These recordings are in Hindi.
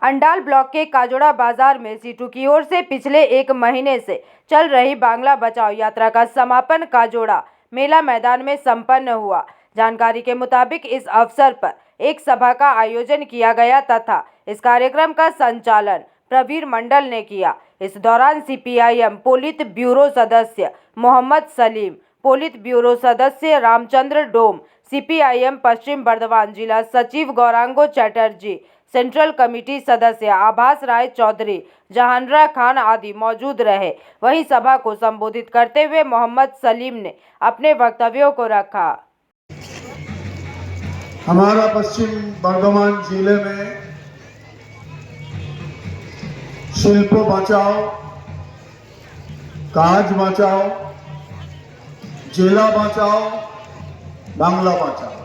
अंडाल ब्लॉक के काजोड़ा बाजार में सीटू की ओर से पिछले एक महीने से चल रही बांग्ला बचाओ यात्रा का समापन काजोड़ा मेला मैदान में संपन्न हुआ। जानकारी के मुताबिक इस अवसर पर एक सभा का आयोजन किया गया तथा इस कार्यक्रम का संचालन प्रवीर मंडल ने किया। इस दौरान सीपीआईएम पोलित ब्यूरो सदस्य मोहम्मद सलीम, पोलित ब्यूरो सदस्य रामचंद्र डोम, सीपीआईएम पश्चिम बर्धमान जिला सचिव गौरांगो चैटर्जी, सेंट्रल कमेटी सदस्य आभास राय चौधरी, जहानरा खान आदि मौजूद रहे। वहीं सभा को संबोधित करते हुए मोहम्मद सलीम ने अपने वक्तव्यों को रखा। हमारा पश्चिम बर्धमान जिले में शिल्प बचाओ, काज बचाओ, जिला बचाओ, बांग्ला बचाओ,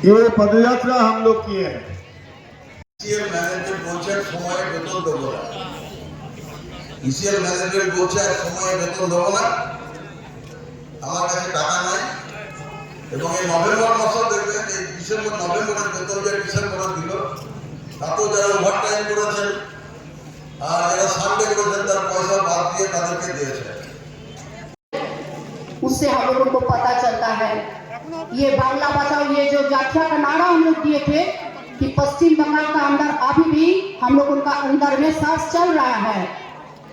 ये पदयात्रा हम लोग किए हैं। ম্যানেজমেন্ট বলছে সময়ে বেতন দেবো না, ইসিএল ম্যানেজমেন্ট বলছে সময়ে বেতন দেবো না, আমার কাছে টাকা নাই। এবং এই নভেম্বর মাসে দেখবেন এই ডিসেম্বর নভেম্বরের বেতন যে ডিসেম্বরে দিল, তাতেও যারা ওভারটাইম করেছেন আর যারা সানডে করেছেন তার পয়সা বাদ দিয়ে তাদেরকে দিয়েছে। उससे हम लोगों को पता चलता है ये बांग्ला बचाओ, ये जो यात्रा का नारा हम लोग दिए थे कि पश्चिम बंगाल का अंदर अभी भी हम लोगों का अंदर में सांस चल रहा है।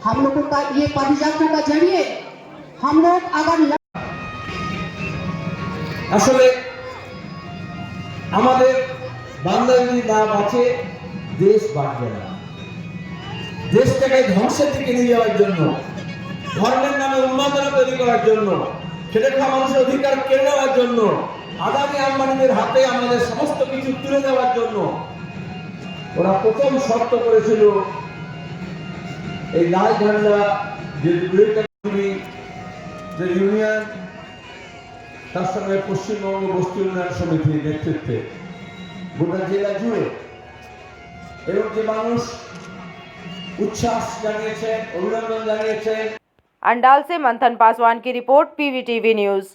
हम लोगों का ये पदयात्रा का जरिए हम लोग अगर আসলে আমাদের বাংলা যদি না বাঁচে দেশ বাঁচবে না। দেশটাকে ধ্বংসের দিকে নিয়ে যাওয়ার জন্য, ধর্মের নামে উন্মাদনা তৈরি করার জন্য, খেটে খাওয়া মানুষের অধিকার কেড়ে নেওয়ার জন্য, আদানি আম্বানিদের হাতে আমাদের সমস্ত কিছু তুলে দেওয়ার জন্য ওরা প্রথম শর্ত করেছিল এই লাল ঝান্ডা যে ইউনিয়ন, তার সঙ্গে পশ্চিমবঙ্গ বস্তি উন্নয়ন সমিতির নেতৃত্বে গোটা জেলা জুড়ে এবং যে মানুষ উচ্ছ্বাস জানিয়েছে, অভিনন্দন জানিয়েছে। अंडाल से मंथन पासवान की रिपोर्ट, पीवीटीवी न्यूज़।